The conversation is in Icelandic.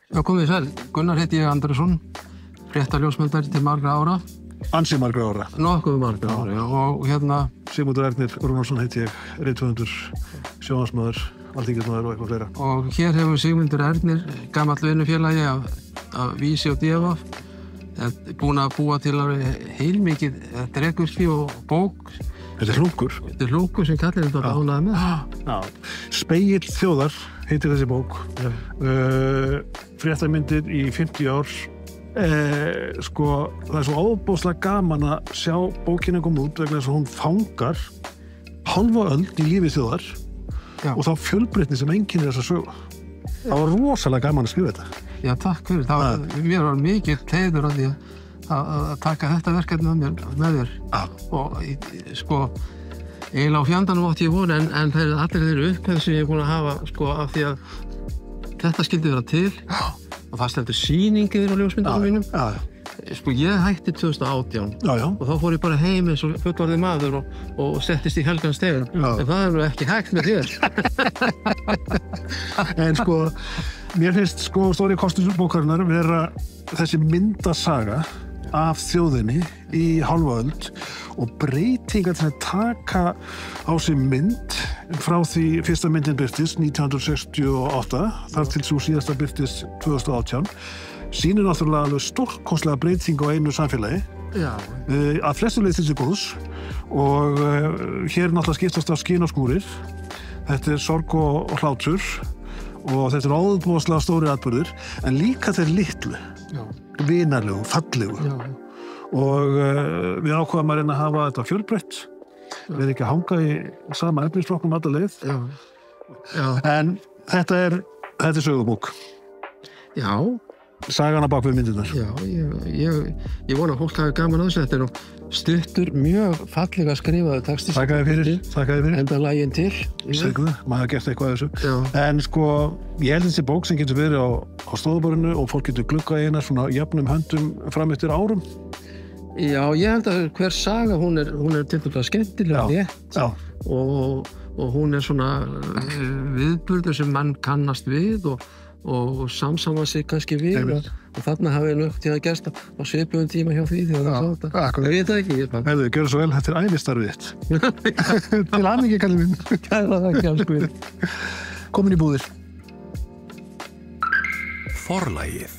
Já, komið sæl. Gunnar heiti ég Andrésson, fréttaljósmyndari til margra ára. Ansi margra ára. Nokkuð margra ára, já. Og hérna... Sigmundur Ernir Rúnarsson heiti ég, rithöfundur, sjónvarpsmaður, alþingismaður og eitthvað fleira. Og hér hefur Sigmundur Ernir, gamall vinnufélagi af Vísi og Devaf, búin að búa til heilmikið dregurki og bók. Þetta er hlunkur. Þetta er hlunkur sem kallir þetta ánægði með. Já. Spegill þjóðar heitir þessi bók. Fréttamyndir í 50 ár. Sko, það er svo óbóðslega gaman að sjá bókina koma út vegna þess að hún fangar hálfa öld í lífi þjóðar. Já. Og þá fjölbreytni sem einkennir þessa sögu. Það var rosalega gaman að skrifa þetta. Já, takk fyrir. Mér var mikið heiður að því að taka þetta verkefni með þér. Og sko, eiginlega á fjandanum átti ég von, en allir þeirra upphefð sem ég er búin að hafa, sko, af því að þetta skildi vera til. Og það stendur sýningir á ljósmyndunum mínum. Sko, ég hætti 2018 og þá fór ég bara heim eins og fullorðinn maður og settist í helgan stein. En það er nú ekki hægt með þér. En sko, mér finnst sko stóri kostur bókarinnar vera þessi myndasaga af þjóðinni í hálfa öld og breytingar til að taka á sig mynd frá því fyrsta myndin birtist 1968 þar til svo síðasta birtist 2018 sýnir náttúrulega alveg stórkostlega breyting á einu samfélagi að flestu leið til sig góðs og hér náttúrulega skiptast á skyn og skúrir. Þetta er sorg og hlátur og þetta er óðbúðslega stóri atburður en líka þeir litlu vinarlegu, fallegu og við ákvaðum að reyna að hafa þetta fjölbreytt við erum ekki að hanga í sama efnisflokkum alla leið en þetta er sögubók sagana bak við myndirnar ég vona að fólk hafi gaman á þessu þetta er nú stuttur mjög fallega skrifaður texti Þakka þér fyrir enda laginn til Segðu, maður hafa gert eitthvað þessu en sko, ég held þessi bók sem getur verið á stofuborðinu og fólk getur gluggað í hana svona jafnum höndum fram eftir árum Já, ég held að hver saga hún er tiltölulega skemmtilega rétt og hún er svona viðburður sem mann kannast við og samsama sig kannski við og þarna hafi nögt til að gersta á svipuðum tíma hjá því þegar það sá þetta. Ég veit það ekki. Heiðu, gjörðu svo vel, þetta er ævistarfið þitt. Til hamingju, kallinn minn. Kæra þakki, alls guð. Komin í búðir. Forlagið.